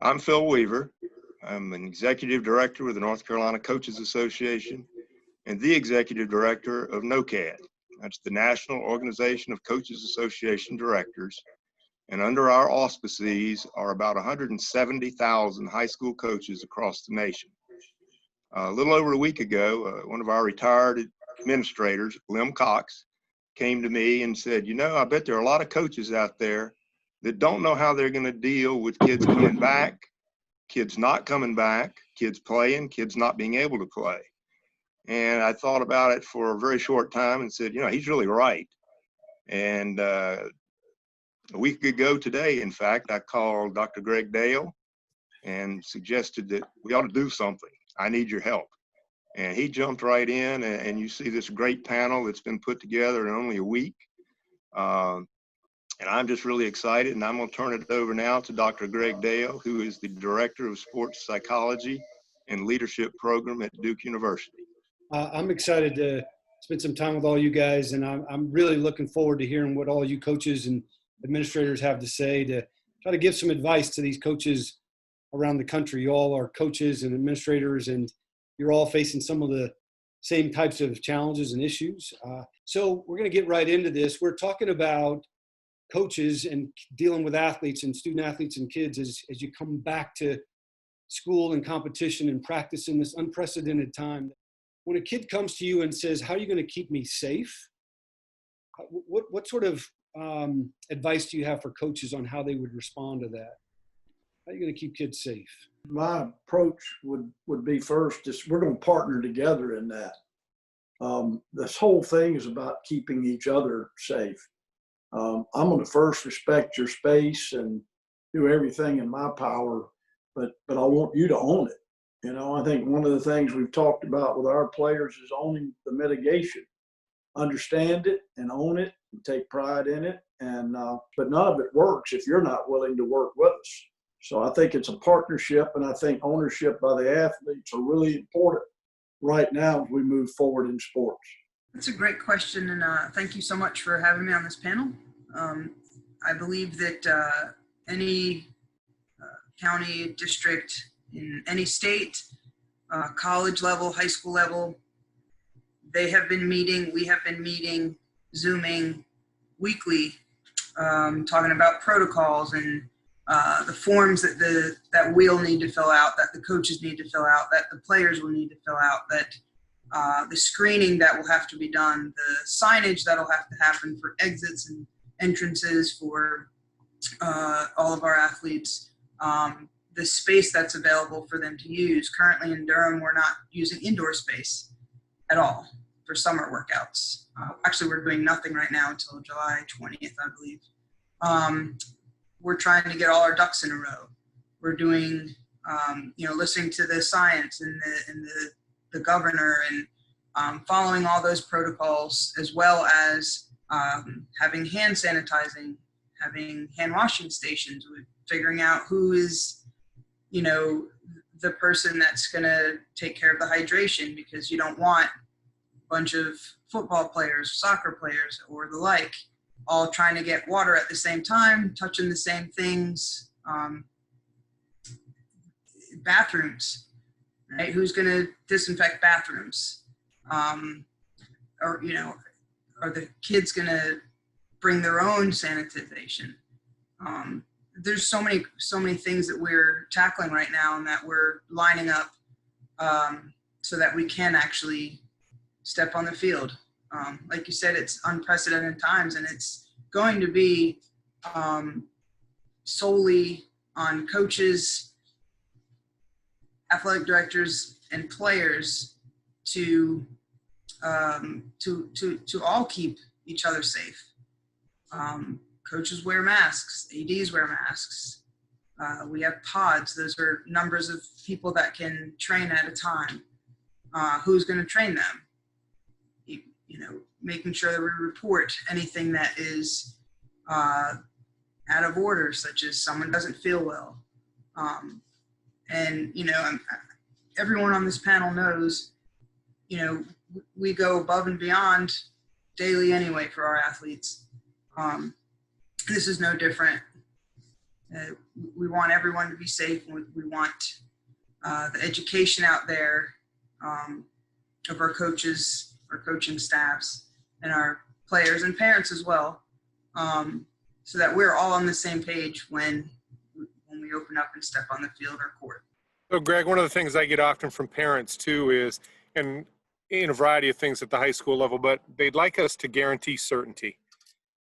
I'm Phil Weaver. I'm an executive director with the North Carolina Coaches Association and the executive director of NOCAD. That's the National Organization of Coaches Association Directors. And under our auspices are about 170,000 high school coaches across the nation. A little over a week ago, one of our retired administrators, Lim Cox, came to me and said, you know, I bet there are a lot of coaches out there that don't know how they're going to deal with kids coming back, kids not coming back, kids playing, kids not being able to play. And I thought about it for a very short time and said, you know, he's really right. And a week ago today, in fact, I called Dr. Greg Dale and suggested that we ought to do something. I need your help. And he jumped right in, and you see this great panel that's been put together in only a week. And I'm just really excited, and I'm going to turn it over now to Dr. Greg Dale, who is the Director of Sports Psychology and Leadership Program at Duke University. I'm excited to spend some time with all you guys, and I'm really looking forward to hearing what all you coaches and administrators have to say to try to give some advice to these coaches around the country. You all are coaches and administrators, and you're all facing some of the same types of challenges and issues. So we're going to get right into this. We're talking about coaches and dealing with athletes and student athletes and kids as you come back to school and competition and practice in this unprecedented time. When a kid comes to you and says, how are you going to keep me safe? What sort of advice do you have for coaches on how they would respond to that? How are you going to keep kids safe? My approach would be first is we're going to partner together in that. This whole thing is about keeping each other safe. I'm going to first respect your space and do everything in my power, but I want you to own it. You know, I think one of the things we've talked about with our players is owning the mitigation. Understand it and own it and take pride in it. And but none of it works if you're not willing to work with us. So I think it's a partnership, and I think ownership by the athletes are really important right now as we move forward in sports. That's a great question, and thank you so much for having me on this panel. I believe that any county, district, in any state, college level, high school level, they have been meeting, we have been meeting, Zooming weekly, talking about protocols and the forms that we'll need to fill out, that the coaches need to fill out, that the players will need to fill out, that the screening that will have to be done, the signage that will have to happen for exits and entrances for all of our athletes, the space that's available for them to use. Currently in Durham, we're not using indoor space at all for summer workouts. Actually, we're doing nothing right now until July 20th, I believe. We're trying to get all our ducks in a row. We're doing, listening to the science and the governor and following all those protocols, as well as having hand sanitizing, having hand washing stations, figuring out who is, the person that's going to take care of the hydration, because you don't want a bunch of football players, soccer players, or the like, all trying to get water at the same time, touching the same things. Bathrooms, right? Who's going to disinfect bathrooms? Are the kids going to bring their own sanitization? There's so many things that we're tackling right now and that we're lining up so that we can actually step on the field. Like you said, it's unprecedented times, and it's going to be solely on coaches, athletic directors, and players to all keep each other safe. Coaches wear masks, ADs wear masks. We have pods. Those are numbers of people that can train at a time. Who's going to train them? Making sure that we report anything that is out of order, such as someone doesn't feel well. Everyone on this panel knows, we go above and beyond daily anyway for our athletes. This is no different. We want everyone to be safe. We want the education out there of our coaches, our coaching staffs, and our players and parents as well, so that we're all on the same page when we open up and step on the field or court. So, Greg, one of the things I get often from parents too is, and in a variety of things at the high school level, but they'd like us to guarantee certainty.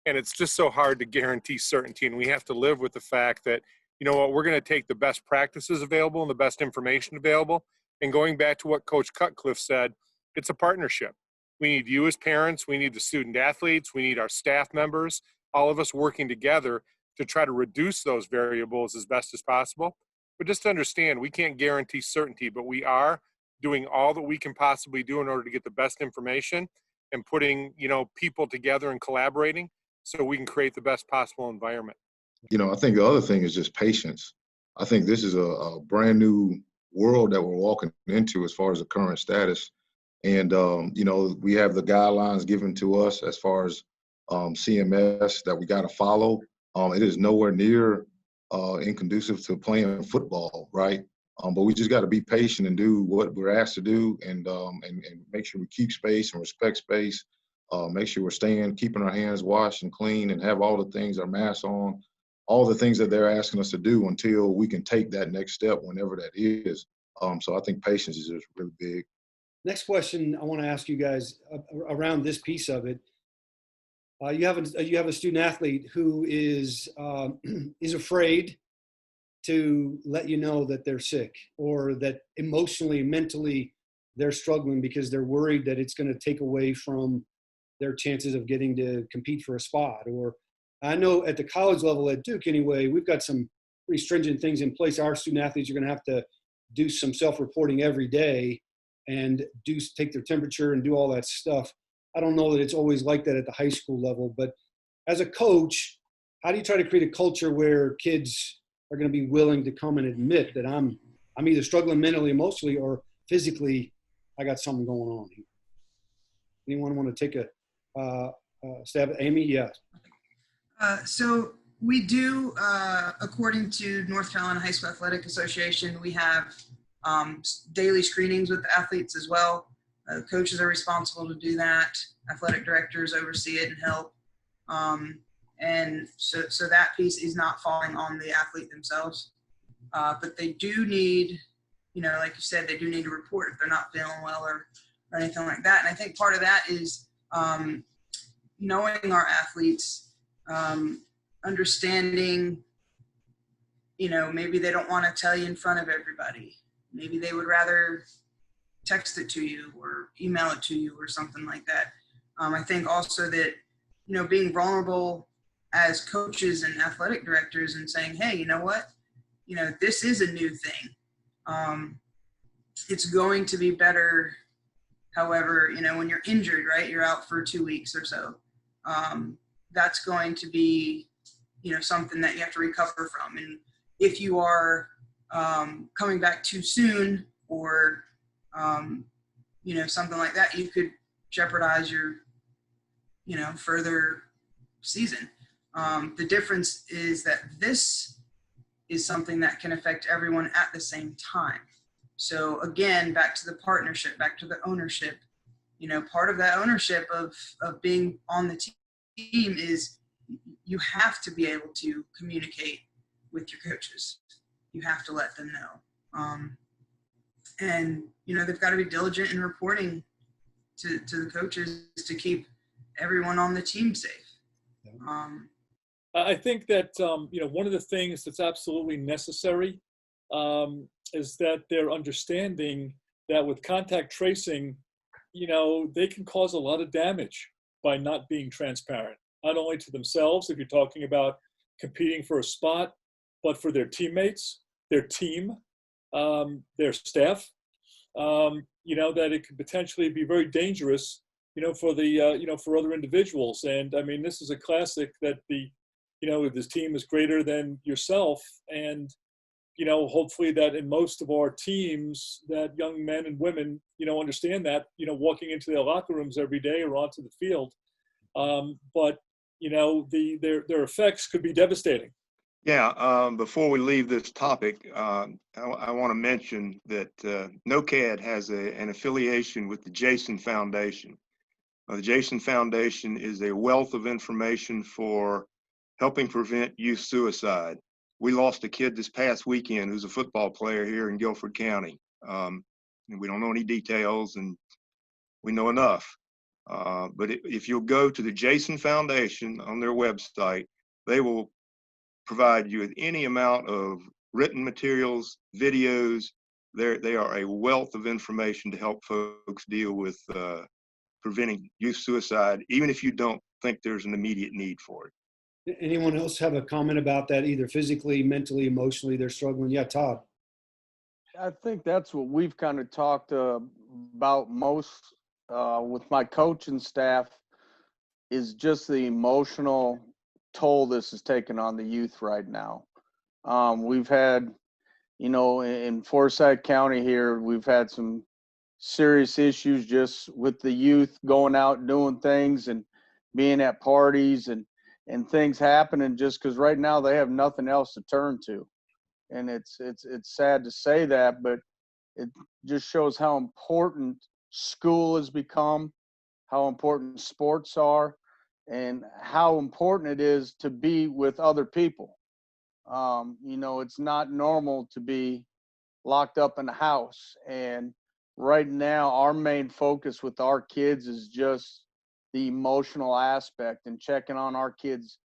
And it's just so hard to guarantee certainty. And we have to live with the fact that, you know what, we're going to take the best practices available and the best information available. And going back to what Coach Cutcliffe said, it's a partnership. We need you as parents. We need the student athletes. We need our staff members, all of us working together to try to reduce those variables as best as possible. But just to understand, we can't guarantee certainty, but we are doing all that we can possibly do in order to get the best information and putting, you know, people together and collaborating so we can create the best possible environment. You know, I think the other thing is just patience. I think this is a brand new world that we're walking into as far as the current status. And, you know, we have the guidelines given to us as far as CMS that we got to follow. It is nowhere near inconducive to playing football, right? But we just got to be patient and do what we're asked to do, and make sure we keep space and respect space. Make sure we're keeping our hands washed and clean, and have all the things, our masks on, all the things that they're asking us to do until we can take that next step, whenever that is. So I think patience is just really big. Next question I want to ask you guys around this piece of it. You have a student athlete who is afraid to let you know that they're sick, or that emotionally, mentally, they're struggling because they're worried that it's going to take away from their chances of getting to compete for a spot. Or I know at the college level at Duke anyway, we've got some pretty stringent things in place. Our student athletes are going to have to do some self-reporting every day and take their temperature and do all that stuff. I don't know that it's always like that at the high school level, but as a coach, how do you try to create a culture where kids are going to be willing to come and admit that I'm either struggling mentally, emotionally, or physically, I got something going on here? Anyone want to take a stab at Amy? Yeah. So we do, according to North Carolina High School Athletic Association, we have daily screenings with the athletes as well. Coaches are responsible to do that. Athletic directors oversee it and help. And so that piece is not falling on the athlete themselves. But they do need, you know, like you said, they do need to report if they're not feeling well or anything like that. And I think part of that is knowing our athletes, understanding, you know, maybe they don't want to tell you in front of everybody. Maybe they would rather text it to you or email it to you or something like that. I think also that, you know, being vulnerable as coaches and athletic directors and saying, hey, you know what, you know, this is a new thing. It's going to be better. However, you know, when you're injured, right, you're out for 2 weeks or so. That's going to be, you know, something that you have to recover from. And if you are coming back too soon or, you know, something like that, you could jeopardize your, you know, further season. The difference is that this is something that can affect everyone at the same time. So again, back to the partnership, back to the ownership, you know, part of that ownership of being on the team is you have to be able to communicate with your coaches. You have to let them know. And, you know, they've got to be diligent in reporting to the coaches to keep everyone on the team safe. I think that, you know, one of the things that's absolutely necessary is that they're understanding that with contact tracing, you know, they can cause a lot of damage by not being transparent, not only to themselves, if you're talking about competing for a spot, but for their teammates, their team, their staff, you know, that it could potentially be very dangerous, you know, for the, you know, for other individuals. And I mean, this is a classic that the, you know, this team is greater than yourself. And, you know, hopefully that in most of our teams that young men and women, you know, understand that, you know, walking into their locker rooms every day or onto the field. But, you know, their effects could be devastating. Yeah, before we leave this topic, I want to mention that NOCAD has an affiliation with the Jason Foundation. The Jason Foundation is a wealth of information for helping prevent youth suicide. We lost a kid this past weekend who's a football player here in Guilford County. And we don't know any details, and we know enough. But if you'll go to the Jason Foundation on their website, they will provide you with any amount of written materials, videos. They are a wealth of information to help folks deal with preventing youth suicide, even if you don't think there's an immediate need for it. Anyone else have a comment about that, either physically, mentally, emotionally, they're struggling? Yeah, Todd. I think that's what we've kind of talked about most with my coaching staff, is just the emotional toll this is taking on the youth right now. We've had, in Forsyth County here, we've had some serious issues just with the youth going out and doing things and being at parties and things happening just because right now they have nothing else to turn to. And it's sad to say that, but it just shows how important school has become, how important sports are, and how important it is to be with other people. It's not normal to be locked up in a house. And right now, our main focus with our kids is just the emotional aspect and checking on our kids,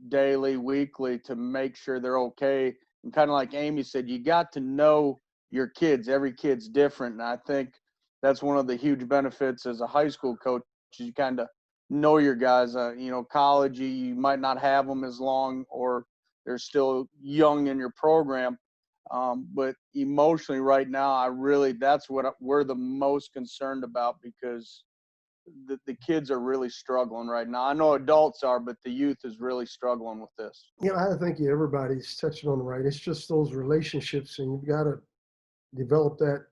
daily, weekly, to make sure they're okay. And kind of like Amy said, you got to know your kids. Every kid's different. And I think that's one of the huge benefits as a high school coach, is you kind of know your guys. College, you might not have them as long, or they're still young in your program. But emotionally right now, that's what we're the most concerned about, because the kids are really struggling right now. I know adults are, but the youth is really struggling with this. I think everybody's touching on the right. It's just those relationships, and you've got to develop that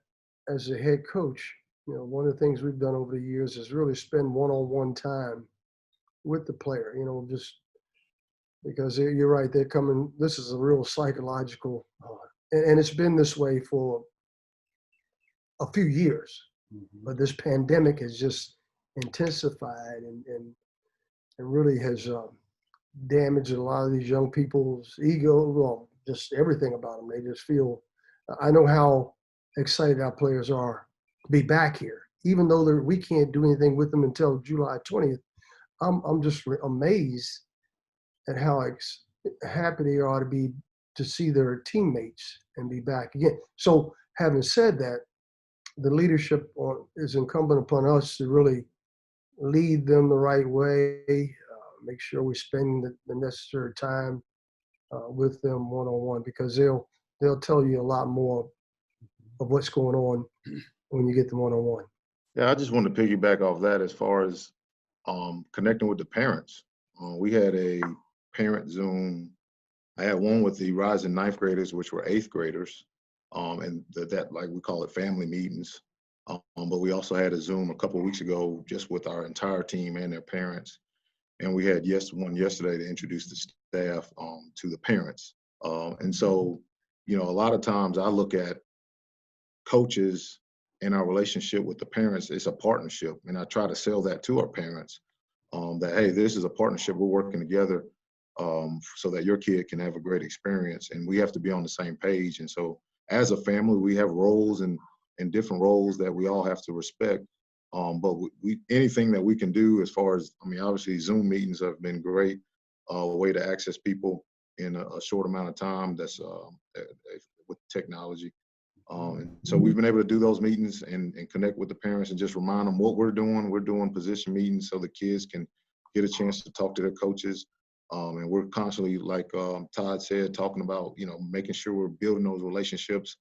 as a head coach. One of the things we've done over the years is really spend one-on-one time with the player, just because you're right, they're coming, this is a real psychological, and it's been this way for a few years, but this pandemic has just intensified and really has damaged a lot of these young people's ego, well, just everything about them. They just feel, I know how excited our players are to be back here, even though we can't do anything with them until July 20th. I'm just amazed at how happy they are to see their teammates and be back again. So having said that, the leadership is incumbent upon us to really lead them the right way, make sure we spend the necessary time with them one-on-one, because they'll tell you a lot more of what's going on when you get them one-on-one. Yeah, I just wanted to piggyback off that as far as connecting with the parents. We had a parent Zoom. I had one with the rising ninth graders, which were eighth graders, and that like we call it family meetings. But we also had a Zoom a couple of weeks ago just with our entire team and their parents. And we had one yesterday to introduce the staff to the parents. And so, a lot of times I look at coaches and our relationship with the parents, it's a partnership. And I try to sell that to our parents, that, hey, this is a partnership. We're working together so that your kid can have a great experience. And we have to be on the same page. And so as a family, we have roles and different roles that we all have to respect. But anything that we can do as far as, obviously Zoom meetings have been great, a way to access people in a short amount of time that's with technology. And so we've been able to do those meetings and connect with the parents and just remind them what we're doing. We're doing position meetings so the kids can get a chance to talk to their coaches. And we're constantly, like Todd said, talking about, making sure we're building those relationships.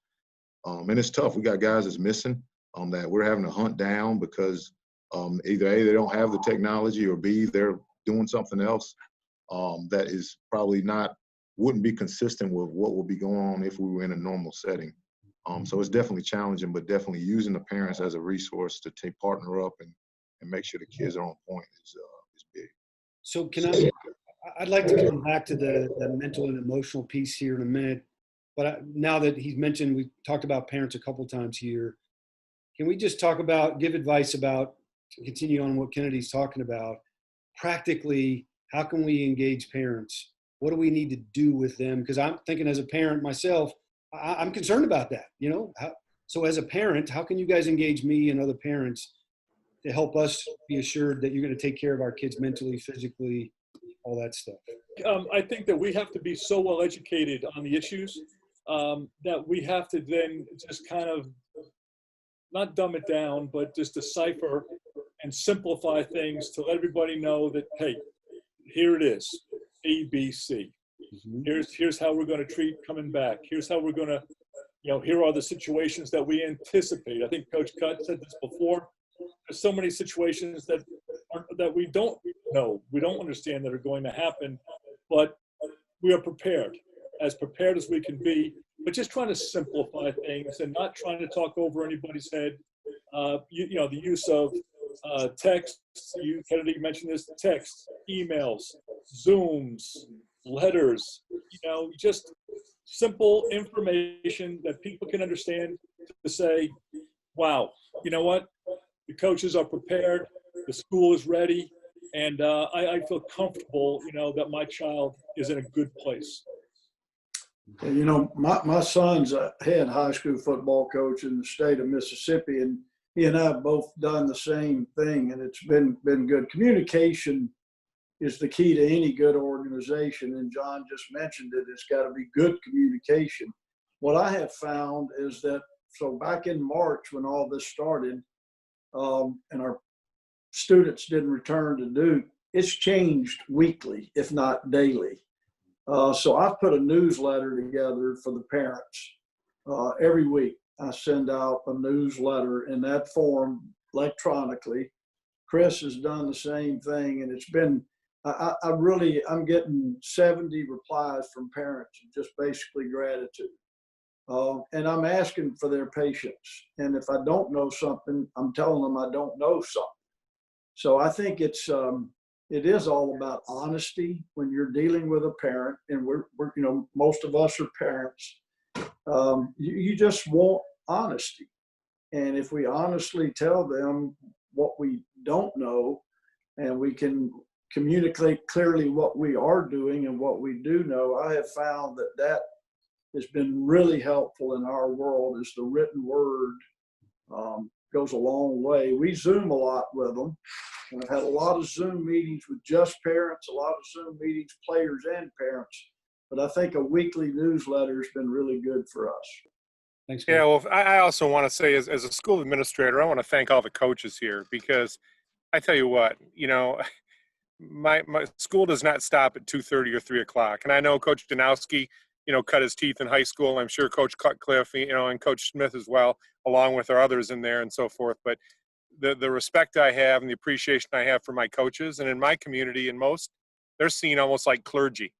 And it's tough. We got guys that's missing that we're having to hunt down because either A, they don't have the technology, or B, they're doing something else that is probably wouldn't be consistent with what would be going on if we were in a normal setting. So it's definitely challenging, but definitely using the parents as a resource to partner up and make sure the kids are on point is big. So can I'd like to come back to the mental and emotional piece here in a minute. But now that he's mentioned, we talked about parents a couple times here. Can we just give advice about, to continue on what Kennedy's talking about, practically, how can we engage parents? What do we need to do with them? Because I'm thinking as a parent myself, I'm concerned about that, So as a parent, how can you guys engage me and other parents to help us be assured that you're going to take care of our kids mentally, physically, all that stuff? I think that we have to be so well educated on the issues that we have to then just kind of not dumb it down, but just decipher and simplify things to let everybody know that, hey, here it is, A, B, C. Here's how we're going to treat coming back. Here's how we're going to, here are the situations that we anticipate. I think Coach Cut said this before. There's so many situations that we don't know, we don't understand that are going to happen, but we are prepared as we can be, but just trying to simplify things and not trying to talk over anybody's head. The use of text, Kennedy mentioned this, text, emails, Zooms, letters, just simple information that people can understand to say, wow, you know what? The coaches are prepared, the school is ready, and I feel comfortable, that my child is in a good place. My son's a head high school football coach in the state of Mississippi, and he and I have both done the same thing, and it's been good. Communication is the key to any good organization, and John just mentioned it. It's got to be good communication. What I have found is that, so back in March when all this started, and our students didn't return to Duke, it's changed weekly, if not daily. So I've put a newsletter together for the parents. Every week I send out a newsletter in that form electronically. Chris has done the same thing, and it's been, I'm getting 70 replies from parents, just basically gratitude. And I'm asking for their patience. And if I don't know something, I'm telling them I don't know something. So I think it is all about honesty when you're dealing with a parent, and we're most of us are parents. You just want honesty. And if we honestly tell them what we don't know, and we can communicate clearly what we are doing and what we do know, I have found that has been really helpful in our world. Is the written word goes a long way. We Zoom a lot with them. And I've had a lot of Zoom meetings with just parents, a lot of Zoom meetings, players and parents. But I think a weekly newsletter has been really good for us. Thanks, Yeah, well, I also want to say, as a school administrator, I want to thank all the coaches here, because I tell you what, my school does not stop at 2:30 or 3 o'clock. And I know Coach Danowski, cut his teeth in high school. I'm sure Coach Cutcliffe, and Coach Smith as well, along with our others in there and so forth. But the respect I have and the appreciation I have for my coaches, and in my community, and they're seen almost like clergy,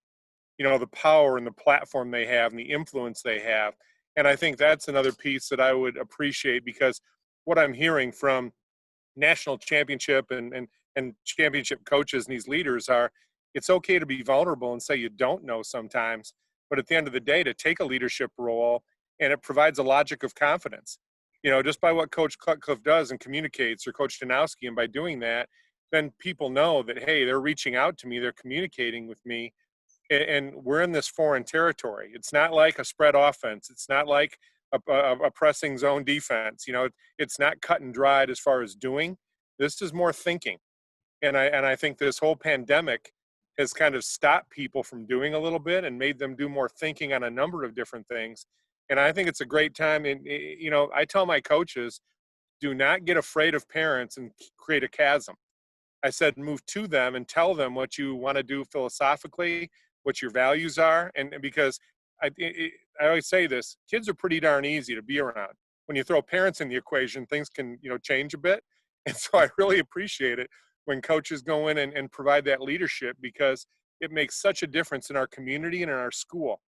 the power and the platform they have and the influence they have. And I think that's another piece that I would appreciate, because what I'm hearing from national championship and championship coaches and these leaders are, it's okay to be vulnerable and say you don't know sometimes, but at the end of the day, to take a leadership role, and it provides a logic of confidence. Just by what Coach Cutcliffe does and communicates, or Coach Danowski, and by doing that, then people know that, hey, they're reaching out to me, they're communicating with me, and we're in this foreign territory. It's not like a spread offense. It's not like a pressing zone defense. It's not cut and dried as far as doing. This is more thinking. And I think this whole pandemic has kind of stopped people from doing a little bit and made them do more thinking on a number of different things. And I think it's a great time. And, I tell my coaches, do not get afraid of parents and create a chasm. I said, move to them and tell them what you want to do philosophically, what your values are. And because I always say this, kids are pretty darn easy to be around. When you throw parents in the equation, things can, change a bit. And so I really appreciate it when coaches go in and provide that leadership, because it makes such a difference in our community and in our school.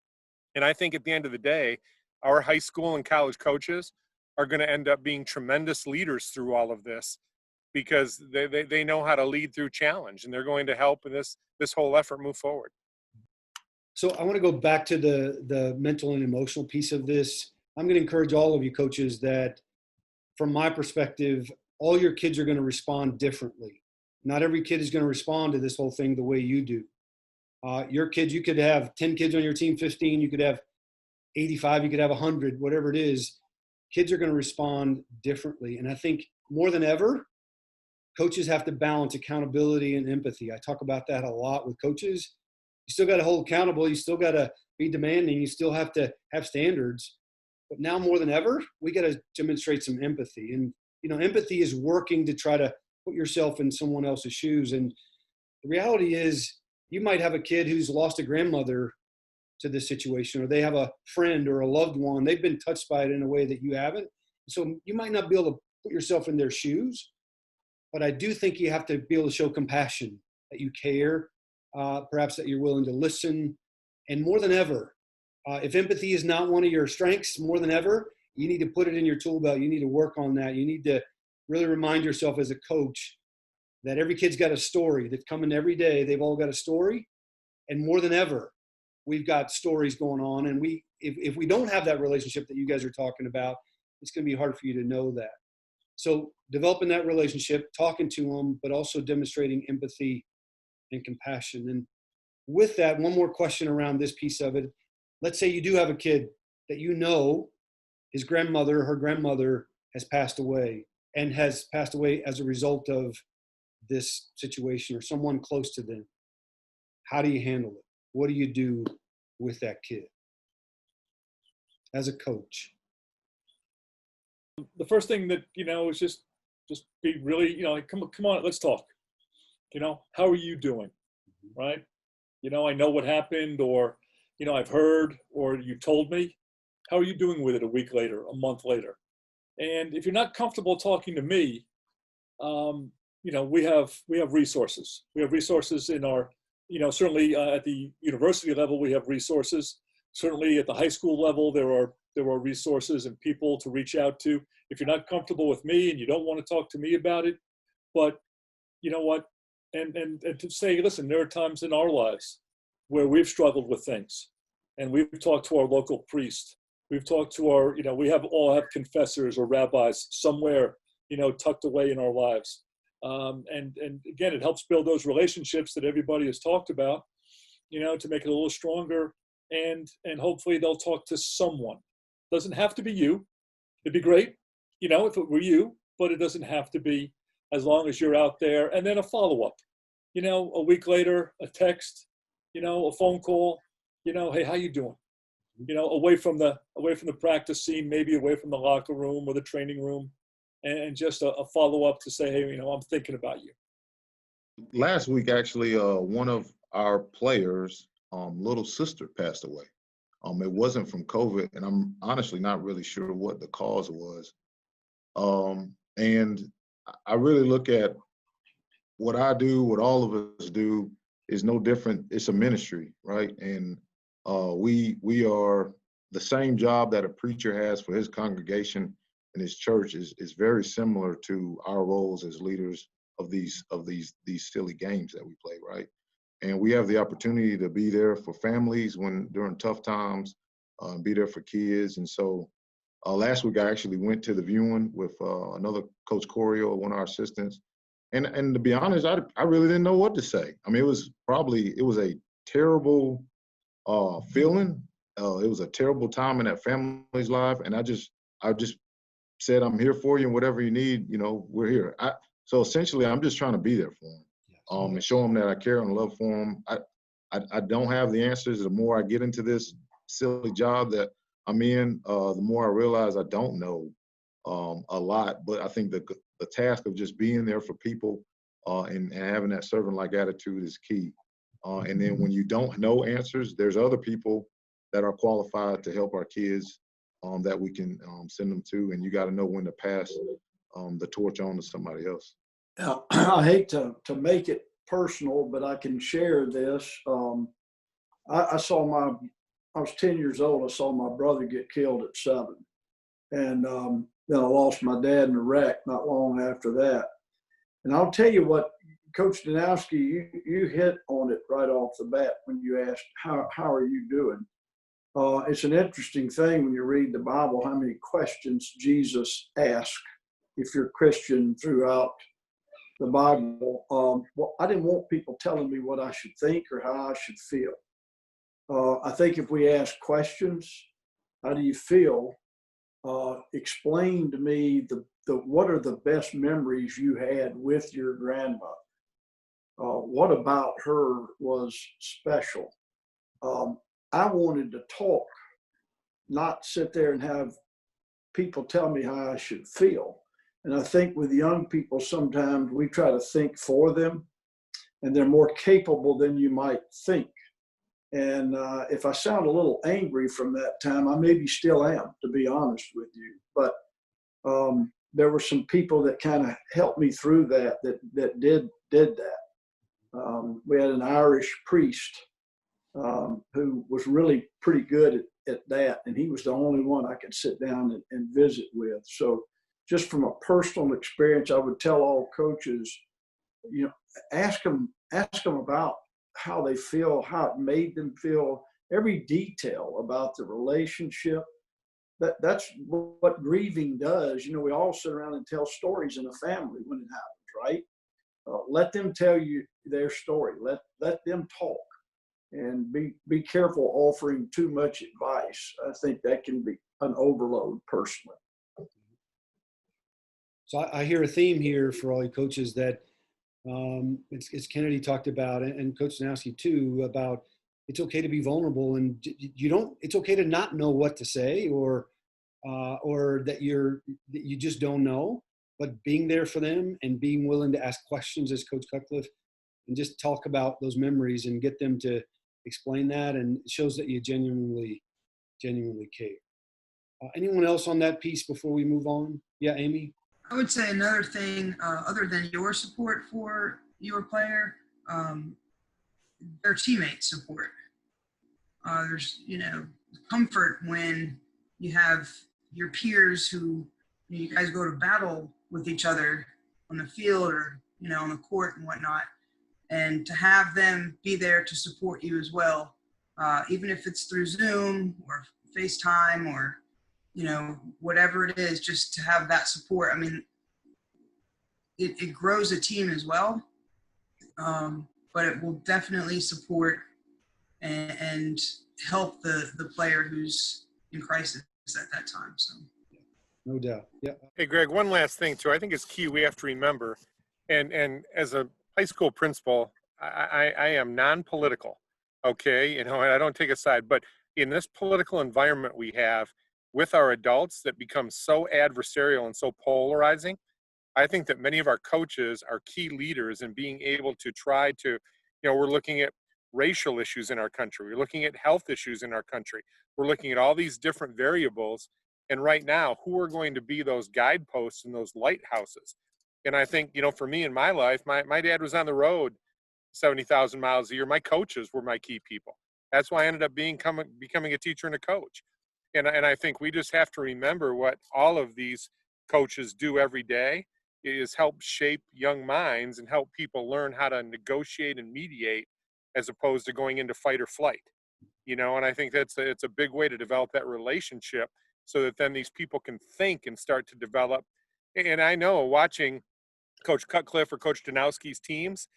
And I think at the end of the day, our high school and college coaches are going to end up being tremendous leaders through all of this. because they know how to lead through challenge, and they're going to help in this whole effort move forward. So I want to go back to the mental and emotional piece of this. I'm going to encourage all of you coaches that, from my perspective, all your kids are going to respond differently. Not every kid is going to respond to this whole thing the way you do. Your kids, you could have 10 kids on your team, 15, you could have 85, you could have 100, whatever it is. Kids are going to respond differently. And I think more than ever, coaches have to balance accountability and empathy. I talk about that a lot with coaches. You still got to hold accountable. You still got to be demanding. You still have to have standards. But now more than ever, we got to demonstrate some empathy. And, empathy is working to try to put yourself in someone else's shoes. And the reality is, you might have a kid who's lost a grandmother to this situation, or they have a friend or a loved one. They've been touched by it in a way that you haven't. So you might not be able to put yourself in their shoes, but I do think you have to be able to show compassion, that you care, perhaps that you're willing to listen. And more than ever, if empathy is not one of your strengths, more than ever, you need to put it in your tool belt. You need to work on that. You need to really remind yourself as a coach that every kid's got a story that's coming every day. They've all got a story. And more than ever, we've got stories going on. And if we don't have that relationship that you guys are talking about, it's going to be hard for you to know that. So developing that relationship, talking to them, but also demonstrating empathy and compassion. And with that, one more question around this piece of it. Let's say you do have a kid that his grandmother or her grandmother has passed away, and has passed away as a result of this situation, or someone close to them. How do you handle it? What do you do with that kid as a coach? The first thing that, is just be really, come on, let's talk. How are you doing? Right? I know what happened, or, I've heard, or you told me. How are you doing with it a week later, a month later? And if you're not comfortable talking to me, we have resources. We have resources in our, certainly at the university level, we have resources. Certainly at the high school level, there are resources and people to reach out to. If you're not comfortable with me and you don't want to talk to me about it, but you know what? And to say, listen, there are times in our lives where we've struggled with things, and we've talked to our local priest. We've talked to our, we all have confessors or rabbis somewhere, tucked away in our lives. And again, it helps build those relationships that everybody has talked about, to make it a little stronger. And hopefully they'll talk to someone. Doesn't have to be you. It'd be great, if it were you, but it doesn't have to be, as long as you're out there. And then a follow-up, a week later, a text, a phone call, hey, how you doing? Away from the practice scene, maybe away from the locker room or the training room, and just a follow-up to say, hey, I'm thinking about you. Last week, actually, one of our players' little sister passed away. It wasn't from COVID, and I'm honestly not really sure what the cause was. And I really look at what I do, what all of us do, is no different. It's a ministry, right? And we are the same job that a preacher has for his congregation and his church is very similar to our roles as leaders of these silly games that we play, right? And we have the opportunity to be there for families during tough times, be there for kids. And so last week I actually went to the viewing with another Coach Corio, one of our assistants. And to be honest, I really didn't know what to say. I mean, it was a terrible feeling. It was a terrible time in that family's life. And I just said, I'm here for you, and whatever you need, we're here. So essentially, I'm just trying to be there for them, and show them that I care and love for them. I don't have the answers. The more I get into this silly job that I'm in, the more I realize I don't know a lot. But I think the task of just being there for people and having that servant-like attitude is key. And then when you don't know answers, there's other people that are qualified to help our kids that we can send them to. And you got to know when to pass the torch on to somebody else. Now, I hate to make it personal, but I can share this. I was 10 years old. I saw my brother get killed at 7. And then I lost my dad in a wreck not long after that. And I'll tell you what, Coach Danowski, you hit on it right off the bat when you asked, how are you doing? It's an interesting thing when you read the Bible, how many questions Jesus asked if you're Christian throughout the Bible. Well, I didn't want people telling me what I should think or how I should feel. I think if we ask questions, how do you feel? Explain to me what are the best memories you had with your grandmother? What about her was special? I wanted to talk, not sit there and have people tell me how I should feel. And I think with young people, sometimes we try to think for them, and they're more capable than you might think. And if I sound a little angry from that time, I maybe still am, to be honest with you. But there were some people that kind of helped me through that did that. We had an Irish priest who was really pretty good at that, and he was the only one I could sit down and visit with. So just from a personal experience, I would tell all coaches, ask them about how they feel, how it made them feel, every detail about the relationship. That's what grieving does. We all sit around and tell stories in a family when it happens, right? Let them tell you their story. Let them talk, and be careful offering too much advice. I think that can be an overload personally. So I hear a theme here for all you coaches that it's Kennedy talked about, and Coach Danowski too, about it's okay to be vulnerable, and it's okay to not know what to say or that you just don't know, but being there for them and being willing to ask questions as Coach Cutcliffe and just talk about those memories and get them to explain that, and it shows that you genuinely care. Anyone else on that piece before we move on? Yeah, Amy? I would say another thing, other than your support for your player, their teammate support. There's, comfort when you have your peers who you guys go to battle with each other on the field or, on the court and whatnot. And to have them be there to support you as well, even if it's through Zoom or FaceTime or, whatever it is, just to have that support. I mean, it grows a team as well, but it will definitely support and help the player who's in crisis at that time. So, No doubt. Yeah. Hey, Greg, one last thing too. I think it's key. We have to remember, and as a high school principal, I am non-political. Okay, and I don't take a side, but in this political environment we have with our adults that become so adversarial and so polarizing, I think that many of our coaches are key leaders in being able to try to, we're looking at racial issues in our country. We're looking at health issues in our country. We're looking at all these different variables. And right now, who are going to be those guideposts and those lighthouses? And I think, for me in my life, my dad was on the road 70,000 miles a year. My coaches were my key people. That's why I ended up becoming a teacher and a coach. And I think we just have to remember what all of these coaches do every day is help shape young minds and help people learn how to negotiate and mediate as opposed to going into fight or flight. And I think it's a big way to develop that relationship so that then these people can think and start to develop. And I know watching Coach Cutcliffe or Coach Danowski's teams,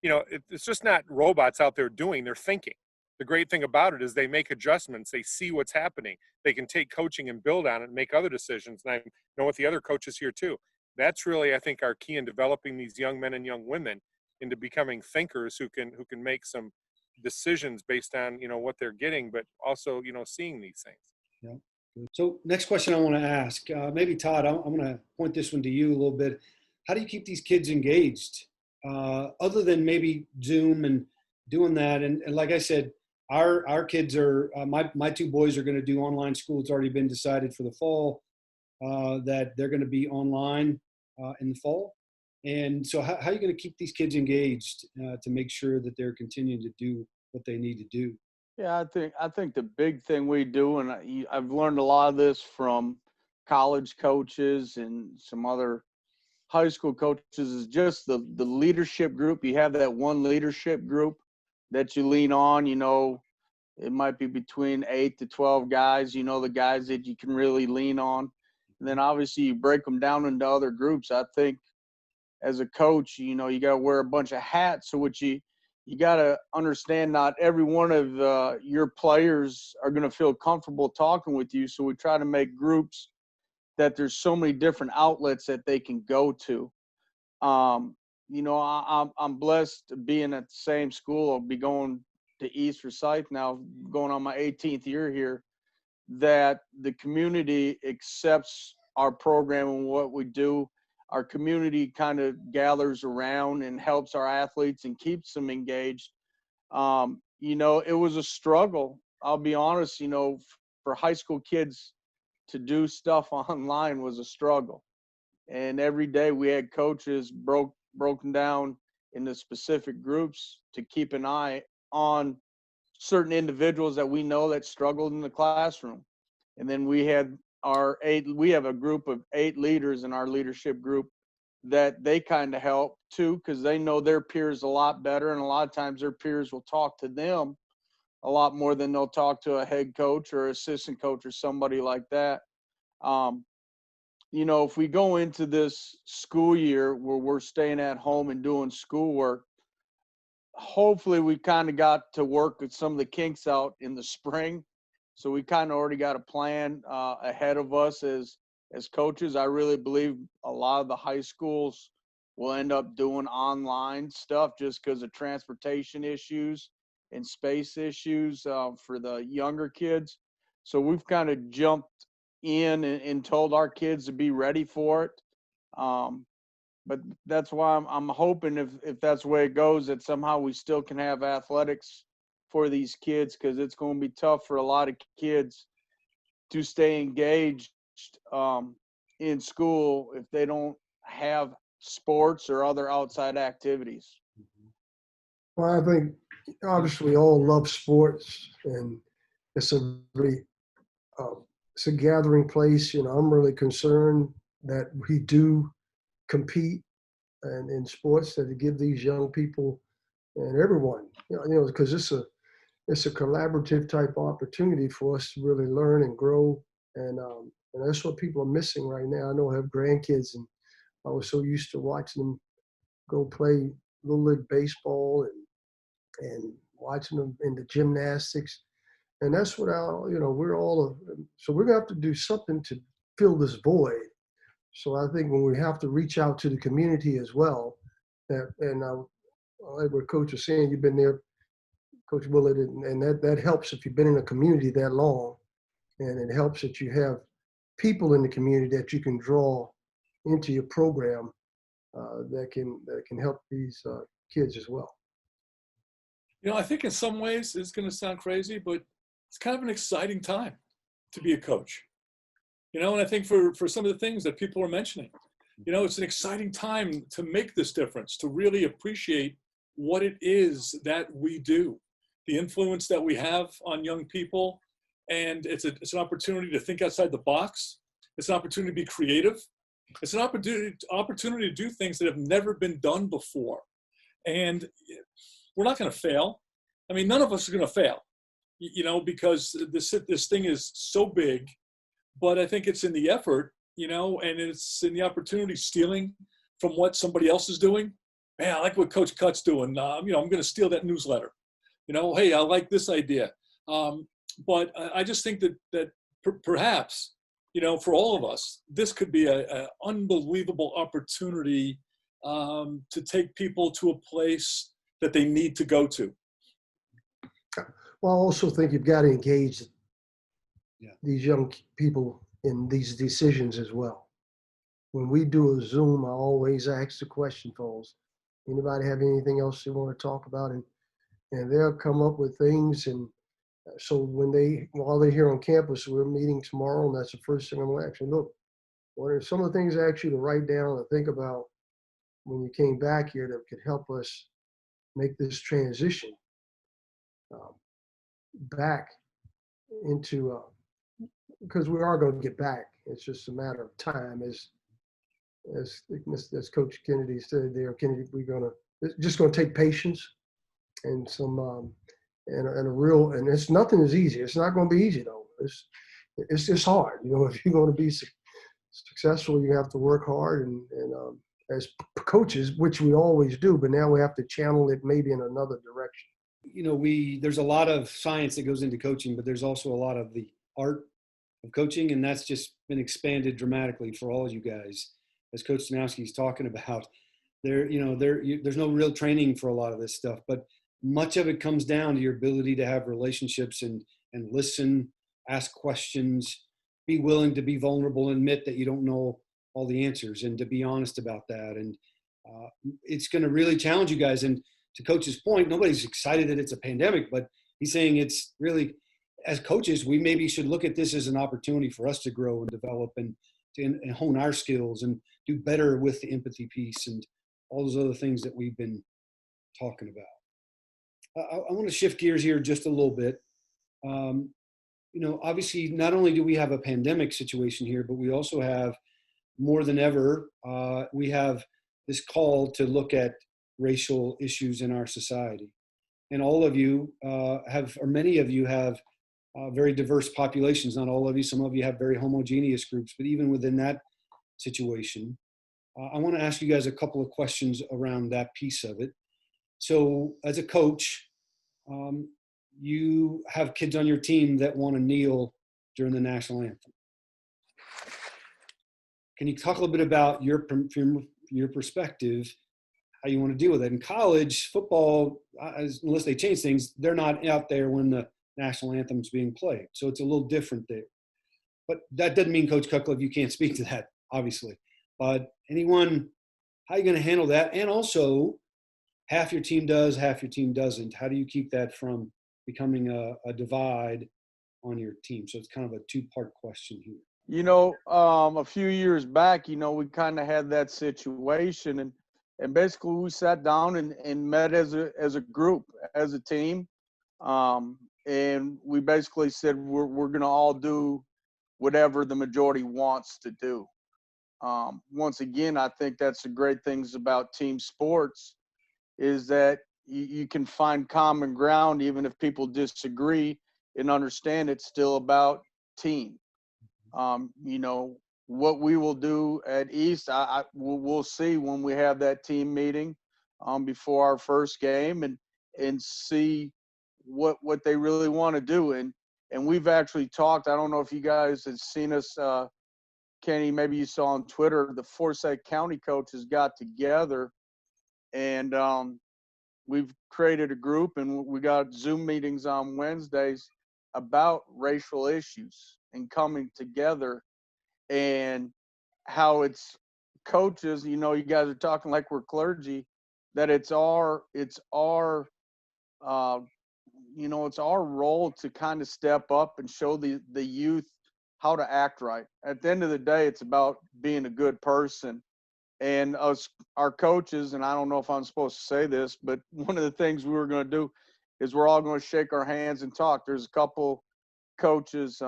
it's just not robots out there doing, they're thinking. The great thing about it is they make adjustments. They see what's happening. They can take coaching and build on it and make other decisions. And I know with the other coaches here too, that's really, I think, our key in developing these young men and young women into becoming thinkers who can make some decisions based on, what they're getting, but also, seeing these things. Yeah. So next question I want to ask, maybe Todd, I'm going to point this one to you a little bit. How do you keep these kids engaged other than maybe Zoom and doing that? And like I said, our kids are, my two boys are going to do online school. It's already been decided for the fall that they're going to be online in the fall. And so how are you going to keep these kids engaged to make sure that they're continuing to do what they need to do? Yeah, I think the big thing we do, and I've learned a lot of this from college coaches and some other high school coaches is just the leadership group. You have that one leadership group that you lean on. You know, it might be between 8 to 12 guys, you know, the guys that you can really lean on. And then obviously you break them down into other groups. I think as a coach, you know, you got to wear a bunch of hats. So what you got to understand, not every one of your players are going to feel comfortable talking with you. So we try to make groups that there's so many different outlets that they can go to. You know, I'm blessed being at the same school. I'll be going to East Forsyth now, going on my 18th year here, that the community accepts our program and what we do. Our community kind of gathers around and helps our athletes and keeps them engaged. You know, it was a struggle. I'll be honest, you know, for high school kids to do stuff online was a struggle. And every day we had coaches broken down into specific groups to keep an eye on certain individuals that we know that struggled in the classroom. And then we have a group of 8 leaders in our leadership group that they kind of help too, because they know their peers a lot better. And a lot of times their peers will talk to them a lot more than they'll talk to a head coach or assistant coach or somebody like that. You know, if we go into this school year where we're staying at home and doing schoolwork, hopefully we kind of got to work with some of the kinks out in the spring. So we kind of already got a plan ahead of us as coaches. I really believe a lot of the high schools will end up doing online stuff just because of transportation issues and space issues for the younger kids. So we've kind of jumped in and told our kids to be ready for it. But that's why I'm hoping if that's the way it goes, that somehow we still can have athletics for these kids, because it's going to be tough for a lot of kids to stay engaged in school if they don't have sports or other outside activities. Well, I think obviously we all love sports, and it's a really it's a gathering place. You know, I'm really concerned that we do compete and in sports, that to give these young people and everyone, you know, because it's a collaborative type opportunity for us to really learn and grow, and that's what people are missing right now. I know I have grandkids, and I was so used to watching them go play little league baseball and watching them in the gymnastics, and that's what we're all so we're gonna have to do something to fill this void. So I think when we have to reach out to the community as well, like what Coach was saying, you've been there, Coach Willert, and that helps if you've been in a community that long, and it helps that you have people in the community that you can draw into your program that can help these kids as well. You know, I think in some ways it's going to sound crazy, but it's kind of an exciting time to be a coach. You know, and I think for some of the things that people are mentioning, you know, it's an exciting time to make this difference, to really appreciate what it is that we do, the influence that we have on young people. And it's an opportunity to think outside the box. It's an opportunity to be creative. It's an opportunity to do things that have never been done before. And we're not going to fail. I mean, none of us are going to fail, you know, because this thing is so big. But I think it's in the effort, you know, and it's in the opportunity, stealing from what somebody else is doing. Man, I like what Coach Cut's doing. You know, I'm going to steal that newsletter. You know, hey, I like this idea. But I just think that perhaps, you know, for all of us, this could be an unbelievable opportunity to take people to a place that they need to go to. Well, I also think you've got to engage these young people in these decisions as well. When we do a Zoom, I always ask the question, folks, anybody have anything else they want to talk about? And they'll come up with things. And so while they're here on campus, we're meeting tomorrow, and that's the first thing I'm going to ask you. Look, what are some of the things I asked you to write down and think about when you came back here that could help us make this transition back into, because we are going to get back. It's just a matter of time as as Coach Kennedy said there, Kennedy, it's just gonna take patience and some and a real, and it's nothing is easy. It's not gonna be easy though. It's just hard. You know, if you're gonna be successful, you have to work hard and as coaches, which we always do, but now we have to channel it maybe in another direction. You know, there's a lot of science that goes into coaching, but there's also a lot of the art of coaching, and that's just been expanded dramatically for all you guys. As Coach Danowski is talking about, there's no real training for a lot of this stuff, but much of it comes down to your ability to have relationships and listen, ask questions, be willing to be vulnerable, admit that you don't know all the answers, and to be honest about that. And it's going to really challenge you guys. And to Coach's point, nobody's excited that it's a pandemic, but he's saying it's really, as coaches, we maybe should look at this as an opportunity for us to grow and develop and hone our skills and do better with the empathy piece and all those other things that we've been talking about. I want to shift gears here just a little bit. Obviously, not only do we have a pandemic situation here, but we also have, more than ever, we have this call to look at racial issues in our society. And all of you many of you have very diverse populations. Not all of you, some of you have very homogeneous groups, but even within that situation, I want to ask you guys a couple of questions around that piece of it. So as a coach, you have kids on your team that want to kneel during the national anthem. Can you talk a little bit about your perspective, how you want to deal with it? In college football, unless they change things, they're not out there when the national anthem's being played. So it's a little different there. But that doesn't mean, Coach Cutcliffe, you can't speak to that, obviously. But anyone, how are you going to handle that? And also, half your team does, half your team doesn't. How do you keep that from becoming a divide on your team? So it's kind of a two-part question here. A few years back, we kind of had that situation, and basically we sat down and met as a group, as a team, and we basically said we're going to all do whatever the majority wants to do. Once again, I think that's the great things about team sports is that you can find common ground even if people disagree and understand it's still about team. What we will do at East, we'll see when we have that team meeting before our first game and see what they really want to do. And we've actually talked, I don't know if you guys have seen us, Kenny, maybe you saw on Twitter, the Forsyth County coaches got together and we've created a group and we got Zoom meetings on Wednesdays about racial issues and coming together, and how it's coaches, you guys are talking like we're clergy, that it's our role to kind of step up and show the youth how to act right. At the end of the day, it's about being a good person. And our coaches, and I don't know if I'm supposed to say this, but one of the things we were going to do is we're all going to shake our hands and talk. There's a couple coaches,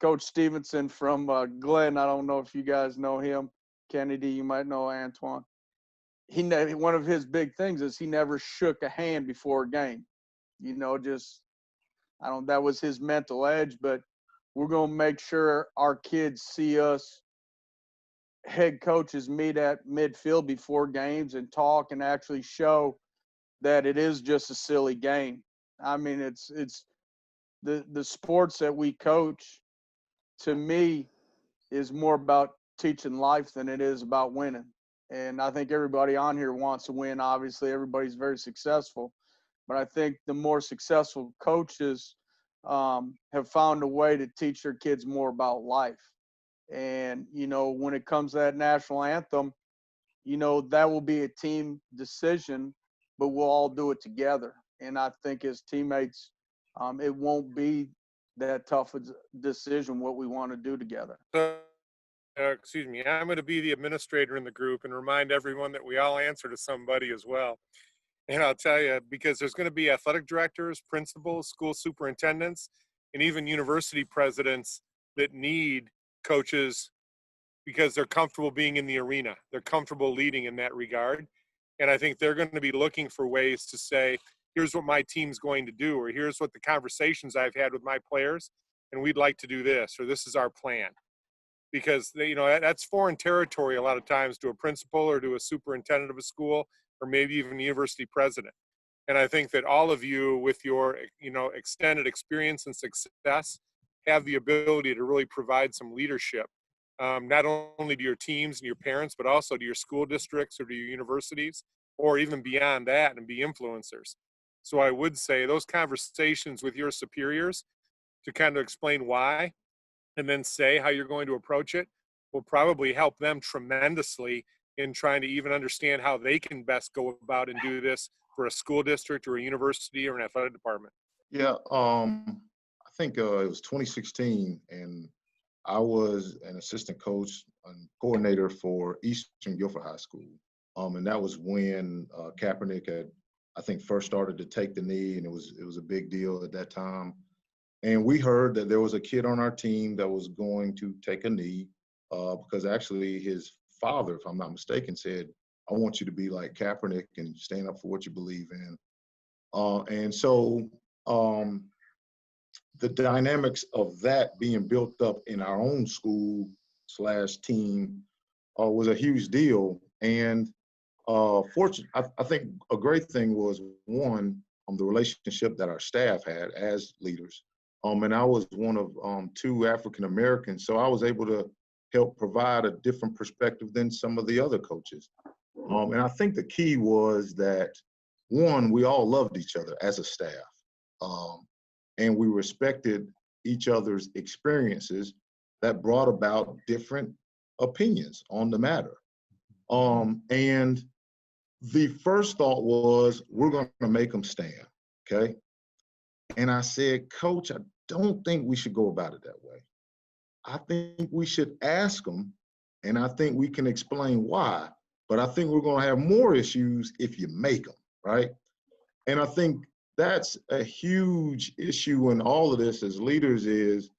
Coach Stevenson from Glenn. I don't know if you guys know him. Kennedy, you might know Antoine. One of his big things is he never shook a hand before a game. That was his mental edge, but we're going to make sure our kids see us head coaches meet at midfield before games and talk and actually show that it is just a silly game. I mean, it's the sports that we coach, to me, is more about teaching life than it is about winning. And I think everybody on here wants to win. Obviously, everybody's very successful. But I think the more successful coaches have found a way to teach their kids more about life. And, when it comes to that national anthem, that will be a team decision, but we'll all do it together. And I think as teammates, it won't be that tough a decision what we want to do together. Excuse me, I'm going to be the administrator in the group and remind everyone that we all answer to somebody as well. And I'll tell you, because there's going to be athletic directors, principals, school superintendents, and even university presidents that need coaches because they're comfortable being in the arena. They're comfortable leading in that regard. And I think they're going to be looking for ways to say, here's what my team's going to do, or here's what the conversations I've had with my players, and we'd like to do this, or this is our plan. Because they, that's foreign territory a lot of times to a principal or to a superintendent of a school, or maybe even a university president. And I think that all of you, with your extended experience and success, have the ability to really provide some leadership, not only to your teams and your parents, but also to your school districts or to your universities, or even beyond that, and be influencers. So I would say those conversations with your superiors to kind of explain why, and then say how you're going to approach it, will probably help them tremendously in trying to even understand how they can best go about and do this for a school district or a university or an athletic department. Yeah, I think it was 2016, and I was an assistant coach and coordinator for Eastern Guilford High School. And that was when Kaepernick had, I think, first started to take the knee, and it was a big deal at that time. And we heard that there was a kid on our team that was going to take a knee because actually his father, if I'm not mistaken, said, I want you to be like Kaepernick and stand up for what you believe in. And so the dynamics of that being built up in our own school/team was a huge deal. And fortunately, I think a great thing was, one, the relationship that our staff had as leaders. And I was one of two African Americans, so I was able to help provide a different perspective than some of the other coaches. And I think the key was that, one, we all loved each other as a staff, and we respected each other's experiences that brought about different opinions on the matter. And the first thought was, we're going to make them stand, okay? And I said, Coach, I don't think we should go about it that way. I think we should ask them, and I think we can explain why, but I think we're going to have more issues if you make them, right? And I think that's a huge issue in all of this as leaders is,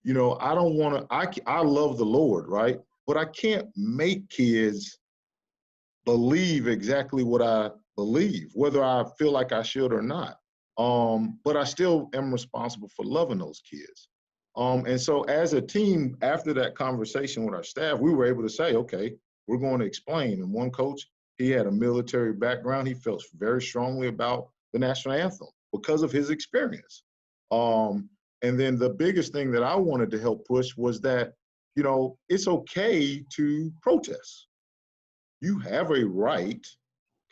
I don't want to, I love the Lord, right? But I can't make kids believe exactly what I believe, whether I feel like I should or not. But I still am responsible for loving those kids. And so as a team, after that conversation with our staff, we were able to say, okay, we're going to explain. And one coach, he had a military background. He felt very strongly about the national anthem because of his experience. And then the biggest thing that I wanted to help push was that, it's okay to protest. You have a right,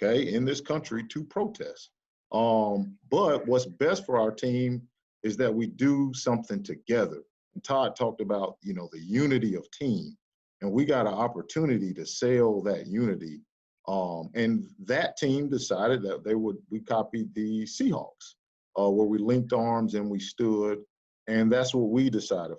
okay, in this country to protest. But what's best for our team is that we do something together. And Todd talked about, the unity of team, and we got an opportunity to sell that unity. And that team decided that we copied the Seahawks, where we linked arms and we stood, and that's what we decided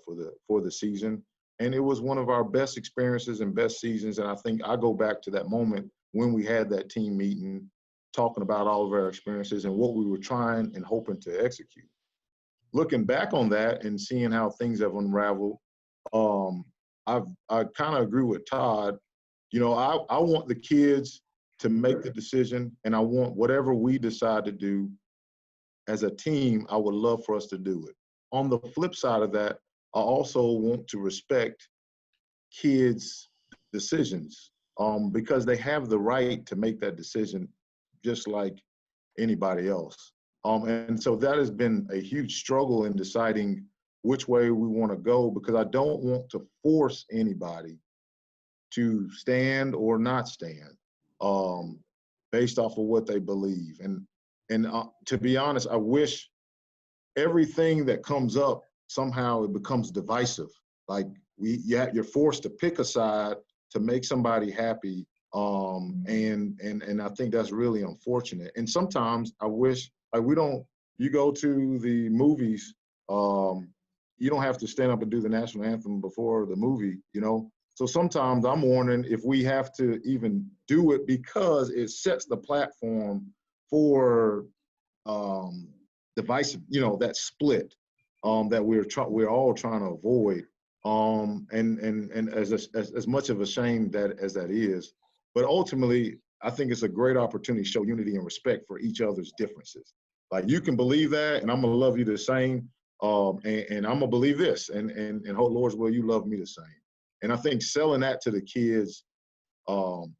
for the season. And it was one of our best experiences and best seasons. And I think I go back to that moment when we had that team meeting, talking about all of our experiences and what we were trying and hoping to execute. Looking back on that and seeing how things have unraveled, I kind of agree with Todd. I want the kids to make the decision, and I want whatever we decide to do as a team, I would love for us to do it. On the flip side of that, I also want to respect kids' decisions because they have the right to make that decision just like anybody else. And so that has been a huge struggle in deciding which way we want to go, because I don't want to force anybody to stand or not stand based off of what they believe. And to be honest, I wish everything that comes up, somehow it becomes divisive. Like you're forced to pick a side to make somebody happy. And I think that's really unfortunate. And sometimes I wish, you go to the movies, you don't have to stand up and do the national anthem before the movie, So sometimes I'm wondering if we have to even do it because it sets the platform for divisive, that split that we're all trying to avoid. And as much of a shame as that is, but ultimately, I think it's a great opportunity to show unity and respect for each other's differences. Like, you can believe that, and I'm gonna love you the same, and I'm gonna believe this, and oh Lord's will, you love me the same. And I think selling that to the kids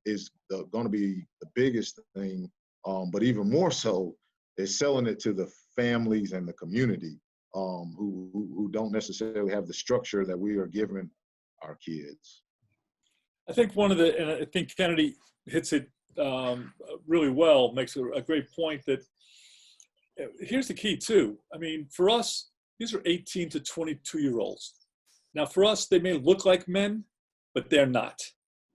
is going to be the biggest thing, but even more so is selling it to the families and the community who don't necessarily have the structure that we are giving our kids. I think and I think Kennedy hits it really well, makes a great point that here's the key too. I mean, for us, these are 18 to 22-year-olds. Now for us, they may look like men, but they're not.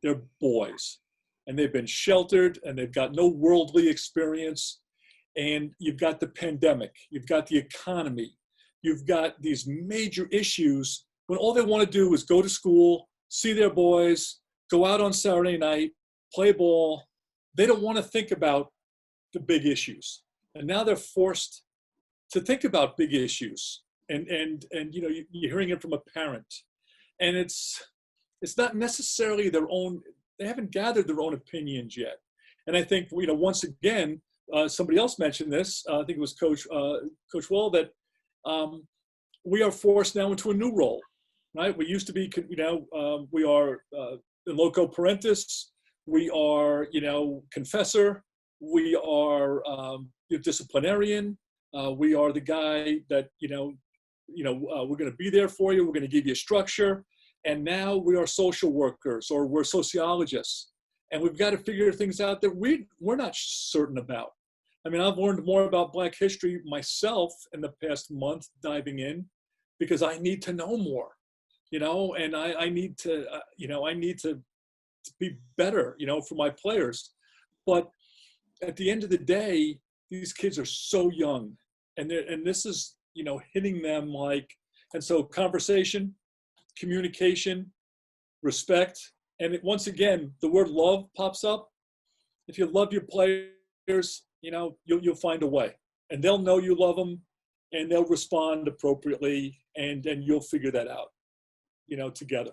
They're boys, and they've been sheltered, and they've got no worldly experience. And you've got the pandemic, you've got the economy, you've got these major issues when all they want to do is go to school, see their boys, go out on Saturday night, play ball. They don't want to think about the big issues. And now they're forced to think about big issues. And you know, you're hearing it from a parent. And it's not necessarily their own, they haven't gathered their own opinions yet. And I think, you know, once again, somebody else mentioned this, I think it was Coach Will, that we are forced now into a new role, right? We used to be, you know, we are the loco parentis, we are, you know, confessor, we are disciplinarian, we are the guy that, we're going to be there for you, we're going to give you structure, and now we are social workers or we're sociologists, and we've got to figure things out that we're not certain about. I mean, I've learned more about Black history myself in the past month diving in because I need to know more, you know, and I need to, I need to be better, you know, for my players. But at the end of the day, these kids are so young, and this is, you know, hitting them like, and so conversation, communication, respect, and once again, the word love pops up. If you love your players, you know, you'll find a way, and they'll know you love them, and they'll respond appropriately, and you'll figure that out, you know, together.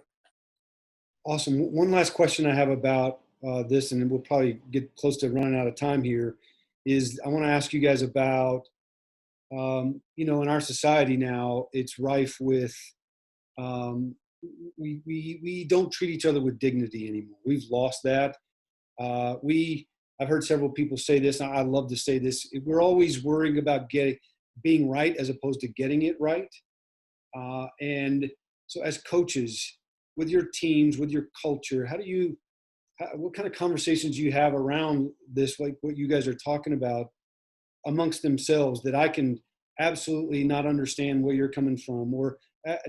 Awesome. One last question I have about this, and we'll probably get close to running out of time here, is I want to ask you guys about, you know, in our society now, it's rife with, we don't treat each other with dignity anymore. We've lost that. I've heard several people say this, and I love to say this. We're always worrying about being right as opposed to getting it right. And so as coaches, with your teams, with your culture, what kind of conversations do you have around this, like what you guys are talking about amongst themselves, that I can absolutely not understand where you're coming from or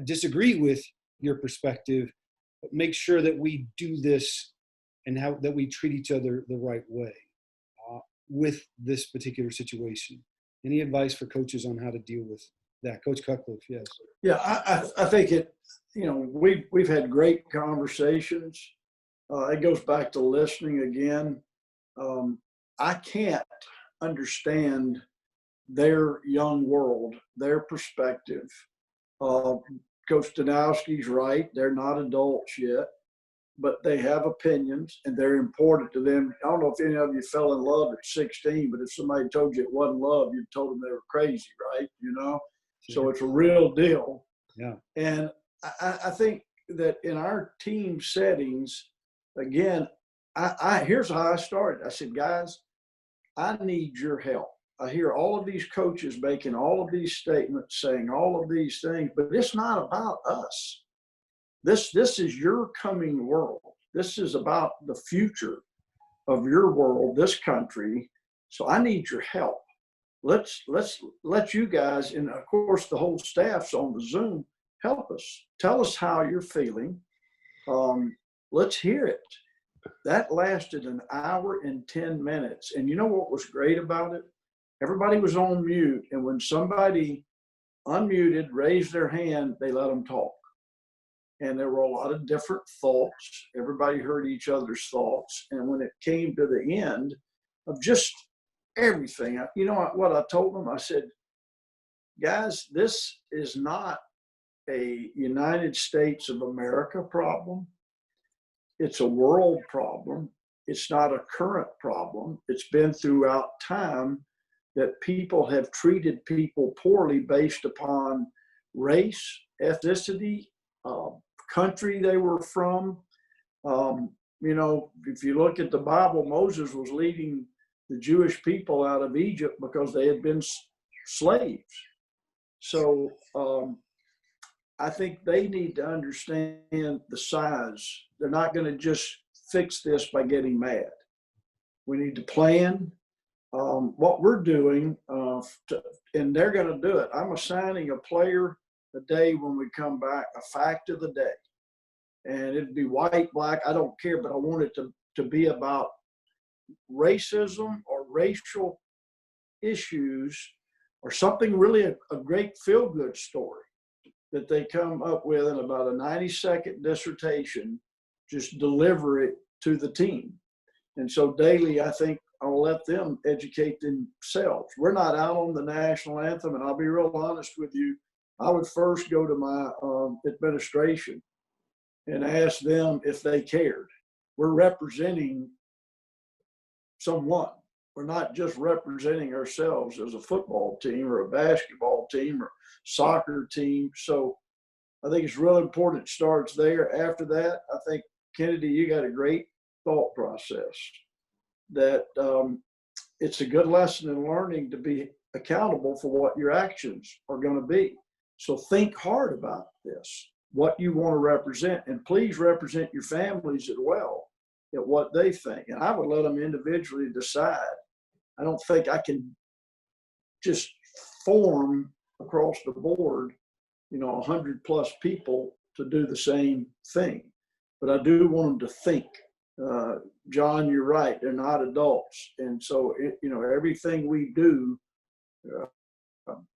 disagree with your perspective, but make sure that we do this and that we treat each other the right way with this particular situation? Any advice for coaches on how to deal with that? Coach Cutcliffe, yes. Yeah, I think you know, we've had great conversations. It goes back to listening again. I can't understand their young world, their perspective. Coach Danowski's right. They're not adults yet, but they have opinions and they're important to them. I don't know if any of you fell in love at 16, but if somebody told you it wasn't love, you'd told them they were crazy, right? You know? So it's a real deal. Yeah. And I think that in our team settings, again, here's how I started. I said, guys, I need your help. I hear all of these coaches making all of these statements, saying all of these things, but it's not about us. This is your coming world. This is about the future of your world, this country. So I need your help. Let's let you guys, and of course the whole staff's on the Zoom, help us. Tell us how you're feeling. Let's hear it. That lasted an hour and 10 minutes. And you know what was great about it? Everybody was on mute. And when somebody unmuted, raised their hand, they let them talk. And there were a lot of different thoughts. Everybody heard each other's thoughts. And when it came to the end of just everything, you know what I told them? I said, guys, this is not a United States of America problem. It's a world problem. It's not a current problem. It's been throughout time that people have treated people poorly based upon race, ethnicity, country they were from. You know, if you look at the Bible, Moses was leading the Jewish people out of Egypt because they had been slaves. So I think they need to understand the size. They're not going to just fix this by getting mad. We need to plan what we're doing, and they're going to do it. I'm assigning a player a day when we come back, a fact of the day. And it'd be white, black, I don't care, but I want it to be about racism or racial issues or something really a great feel-good story that they come up with in about a 90-second dissertation, just deliver it to the team. And so daily, I think I'll let them educate themselves. We're not out on the national anthem, and I'll be real honest with you, I would first go to my administration and ask them if they cared. We're representing someone. We're not just representing ourselves as a football team or a basketball team or soccer team. So I think it's really important it starts there. After that, I think, Kennedy, you got a great thought process that it's a good lesson in learning to be accountable for what your actions are going to be. So think hard about this, what you want to represent, and please represent your families as well at what they think. And I would let them individually decide. I don't think I can just form across the board, 100 plus people to do the same thing. But I do want them to think. John, you're right. They're not adults. And so, everything we do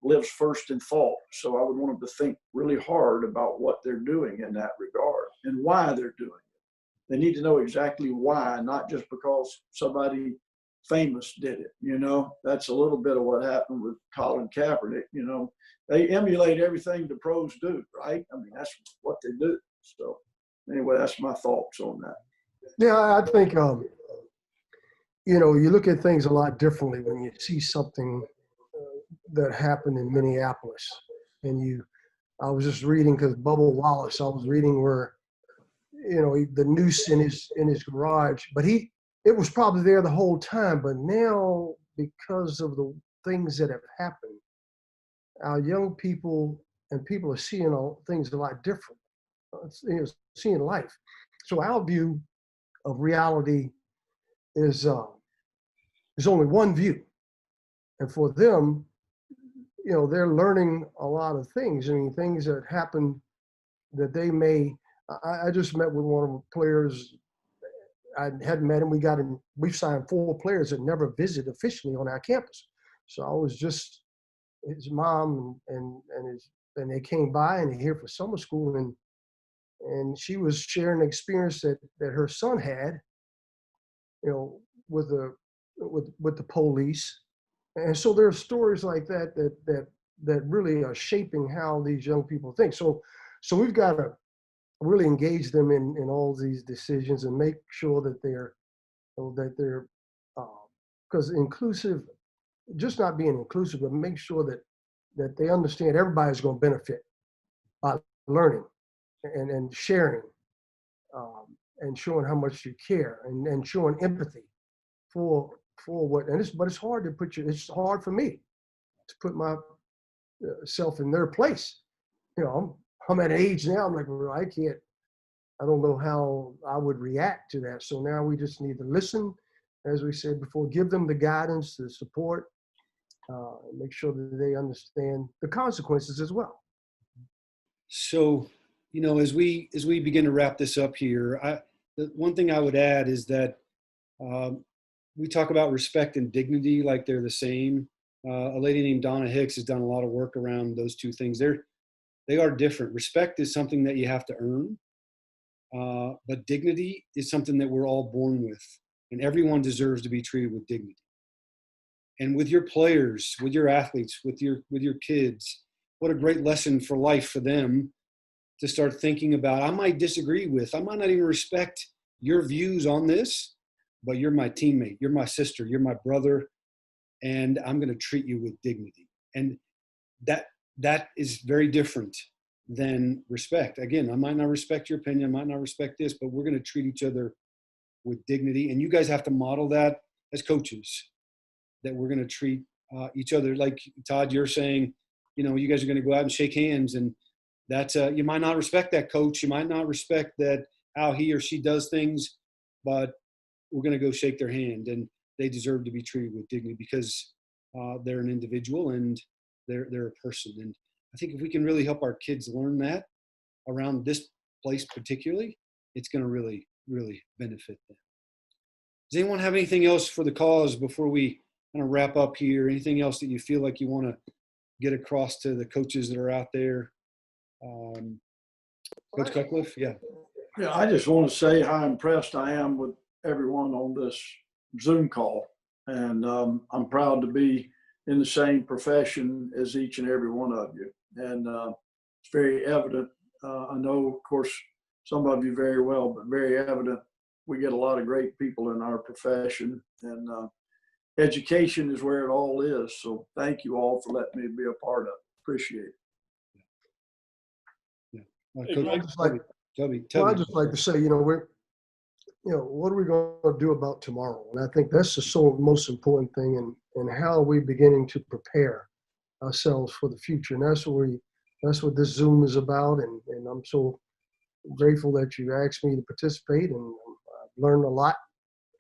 lives first in thought. So I would want them to think really hard about what they're doing in that regard and why they're doing it. They need to know exactly why, not just because somebody famous did it. That's a little bit of what happened with Colin Kaepernick. They emulate everything the pros do, right? I mean, that's what they do. So anyway, that's my thoughts on that. Yeah, I think, you look at things a lot differently when you see something that happened in Minneapolis. And I was just reading, because Bubba Wallace, I was reading where, the noose in his garage, but it was probably there the whole time. But now, because of the things that have happened, our young people and people are seeing things a lot different, seeing life. So our view of reality is only one view. And for them, they're learning a lot of things. I mean, things that happen that they may, I just met with one of the players. I hadn't met him. We've signed 4 players that never visited officially on our campus. So I was just his mom and they came by and they're here for summer school, and she was sharing an experience that her son had, with the police. And so there are stories like that really are shaping how these young people think. So we've got to really engage them in all these decisions and make sure that they're because inclusive, just not being inclusive, but make sure that they understand everybody's going to benefit by learning and sharing and showing how much you care and showing empathy for what, but it's hard to it's hard for me to put myself in their place. I'm at an age now, I'm like, well, I don't know how I would react to that. So now we just need to listen, as we said before, give them the guidance, the support, make sure that they understand the consequences as well. So, as we begin to wrap this up here, the one thing I would add is that we talk about respect and dignity like they're the same. A lady named Donna Hicks has done a lot of work around those two things. They are different. Respect is something that you have to earn, but dignity is something that we're all born with, and everyone deserves to be treated with dignity. And with your players, with your athletes, with your kids, what a great lesson for life for them to start thinking about, I might disagree with, I might not even respect your views on this, but you're my teammate, you're my sister, you're my brother, and I'm going to treat you with dignity. And that is very different than respect. Again, I might not respect your opinion, I might not respect this, but we're going to treat each other with dignity. And you guys have to model that as coaches, that we're going to treat each other. Like Todd, you're saying, you know, you guys are going to go out and shake hands, and that's you might not respect that coach, you might not respect that how he or she does things, but we're going to go shake their hand, and they deserve to be treated with dignity because they're an individual and they're a person. And I think if we can really help our kids learn that around this place particularly, it's going to really, really benefit them. Does anyone have anything else for the cause before we kind of wrap up here? Anything else that you feel like you want to get across to the coaches that are out there? Coach Cutcliffe? Yeah. Yeah, I just want to say how impressed I am with everyone on this Zoom call. And I'm proud to be in the same profession as each and every one of you. And it's very evident. I know, of course, some of you very well, but very evident. We get a lot of great people in our profession, and education is where it all is. So thank you all for letting me be a part of it. Appreciate it. Yeah. Hey, Coach, Mike. Tubby. Well, I'd just like to say, what are we going to do about tomorrow? And I think that's the most important thing, and how are we beginning to prepare ourselves for the future? And that's what this Zoom is about. And I'm so grateful that you asked me to participate, and I've learned a lot.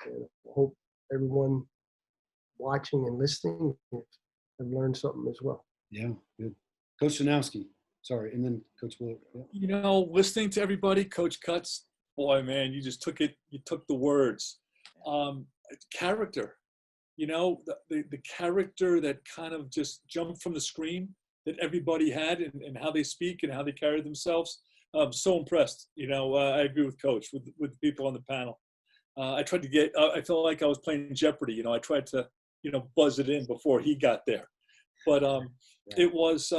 And I hope everyone watching and listening have learned something as well. Yeah, good. Coach Danowski, sorry, and then Coach Willert. Yeah. You know, listening to everybody, Coach Cuts, boy, man, you just took it. You took the words. Character, you know, the character that kind of just jumped from the screen that everybody had, and how they speak and how they carry themselves. I'm so impressed. You know, I agree with Coach, with the people on the panel. I tried to get, I felt like I was playing Jeopardy. You know, I tried to, buzz it in before he got there. But it was,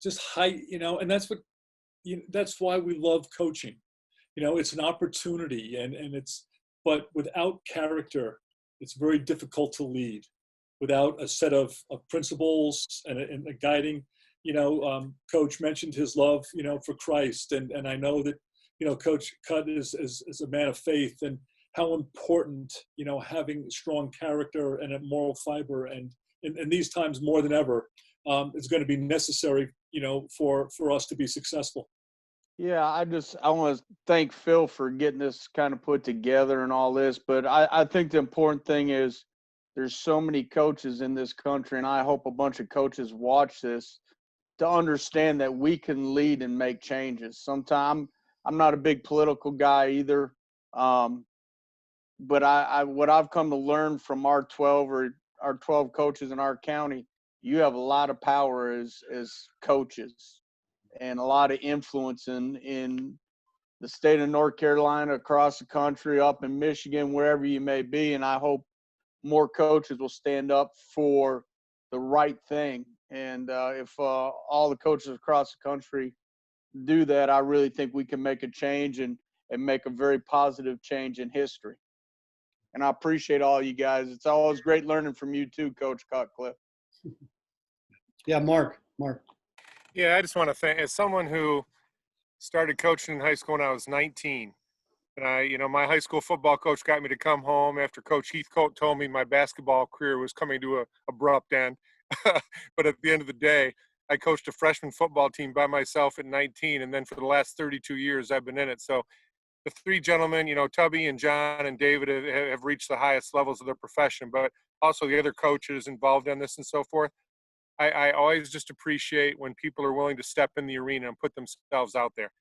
just high, and that's what, that's why we love coaching. It's an opportunity, and but without character, it's very difficult to lead. Without a set of principles and a guiding, Coach mentioned his love, for Christ. And I know that, Coach Cut is a man of faith, and how important, having strong character and a moral fiber, and in these times more than ever, is going to be necessary, for us to be successful. Yeah, I want to thank Phil for getting this kind of put together and all this. But I think the important thing is there's so many coaches in this country, and I hope a bunch of coaches watch this to understand that we can lead and make changes. Sometimes I'm not a big political guy either. But what I've come to learn from our 12 coaches in our county, you have a lot of power as coaches, and a lot of influence in the state of North Carolina, across the country, up in Michigan, wherever you may be. And I hope more coaches will stand up for the right thing. And if all the coaches across the country do that, I really think we can make a change and make a very positive change in history. And I appreciate all you guys. It's always great learning from you too, Coach Cutcliffe. Yeah, Mark. Yeah, I just want to thank, as someone who started coaching in high school when I was 19, and my high school football coach got me to come home after Coach Heathcote told me my basketball career was coming to an abrupt end. But at the end of the day, I coached a freshman football team by myself at 19, and then for the last 32 years, I've been in it. So the three gentlemen, Tubby and John and David have reached the highest levels of their profession, but also the other coaches involved in this and so forth. I always just appreciate when people are willing to step in the arena and put themselves out there.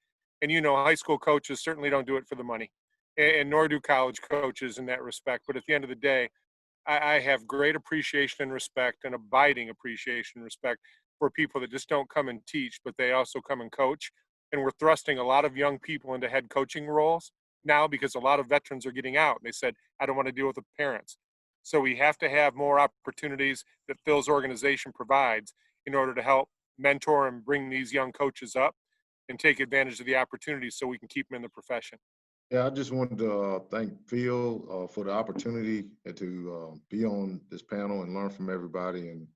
And, high school coaches certainly don't do it for the money, and nor do college coaches in that respect. But at the end of the day, I have great appreciation and respect, and abiding appreciation and respect for people that just don't come and teach, but they also come and coach. And we're thrusting a lot of young people into head coaching roles now because a lot of veterans are getting out. And they said, I don't want to deal with the parents. So we have to have more opportunities that Phil's organization provides in order to help mentor and bring these young coaches up. and take advantage of the opportunities so we can keep them in the profession. Yeah, I just wanted to thank Phil for the opportunity to be on this panel and learn from everybody. And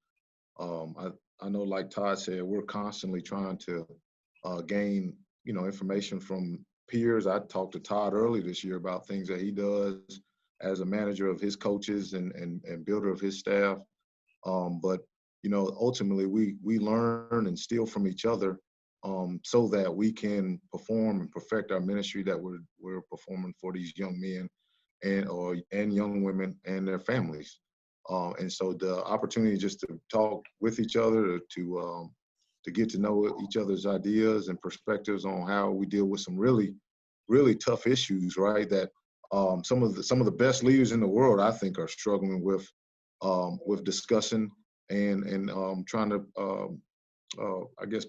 I know, like Todd said, we're constantly trying to gain, information from peers. I talked to Todd early this year about things that he does as a manager of his coaches and builder of his staff. But ultimately we learn and steal from each other so that we can perform and perfect our ministry that we're performing for these young men and young women and their families. And so the opportunity just to talk with each other, to get to know each other's ideas and perspectives on how we deal with some really, really tough issues, right? That some of the best leaders in the world, I think, are struggling with discussing and trying to, I guess,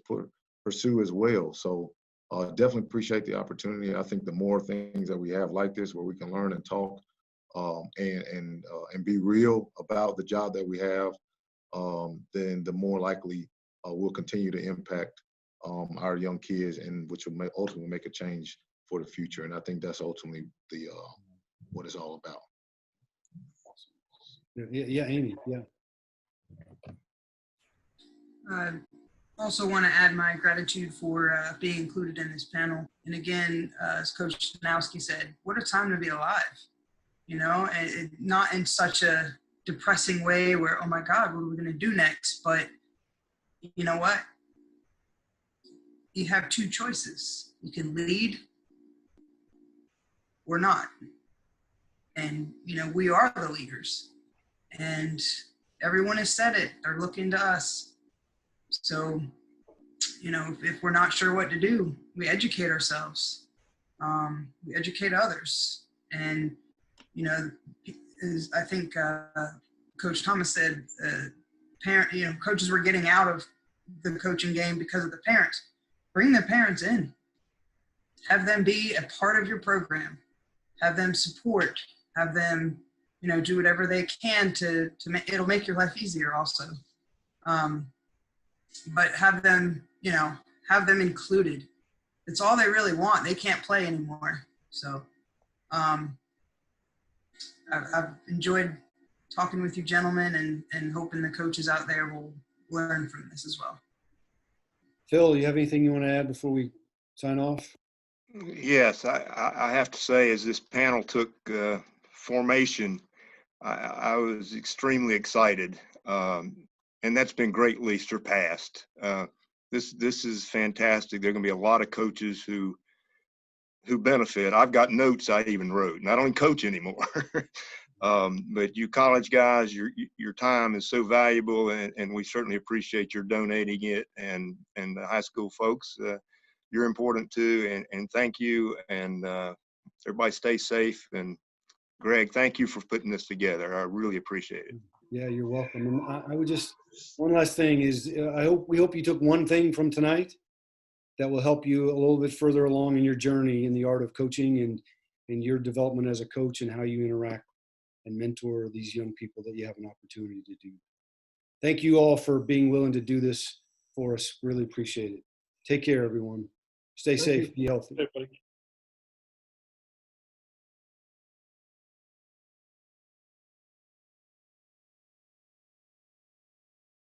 pursue as well. So definitely appreciate the opportunity. I think the more things that we have like this, where we can learn and talk and be real about the job that we have, then the more likely we'll continue to impact our young kids, and which will ultimately make a change for the future. And I think that's ultimately what it's all about. Yeah, Amy. Yeah. I also want to add my gratitude for being included in this panel. And again, as Coach Danowski said, what a time to be alive, and not in such a depressing way where, oh my God, what are we going to do next? But you know what? You have two choices. You can lead or not. And, we are the leaders. And everyone has said it. They're looking to us. So, if we're not sure what to do, we educate ourselves. We educate others. And, as I think Coach Thomas said, coaches were getting out of the coaching game because of the parents. Bring the parents in. Have them be a part of your program. Have them support. Have them, do whatever they can to make, it'll make your life easier also. But have them, have them included. It's all they really want. They can't play anymore. So I've enjoyed talking with you gentlemen and hoping the coaches out there will learn from this as well. Phil, you have anything you want to add before we sign off? Yes, I have to say, as this panel took formation, I was extremely excited, and that's been greatly surpassed. This is fantastic. There are going to be a lot of coaches who benefit. I've got notes I even wrote, and I don't coach anymore. But you college guys, your time is so valuable, and we certainly appreciate your donating it. And the high school folks, you're important too. And thank you. And everybody stay safe. And Greg, thank you for putting this together. I really appreciate it. Yeah, you're welcome. And I would just, one last thing is, we hope you took one thing from tonight that will help you a little bit further along in your journey in the art of coaching and in your development as a coach and how you interact and mentor these young people that you have an opportunity to do. Thank you all for being willing to do this for us. Really appreciate it. Take care, everyone. Stay safe. Be healthy. Everybody.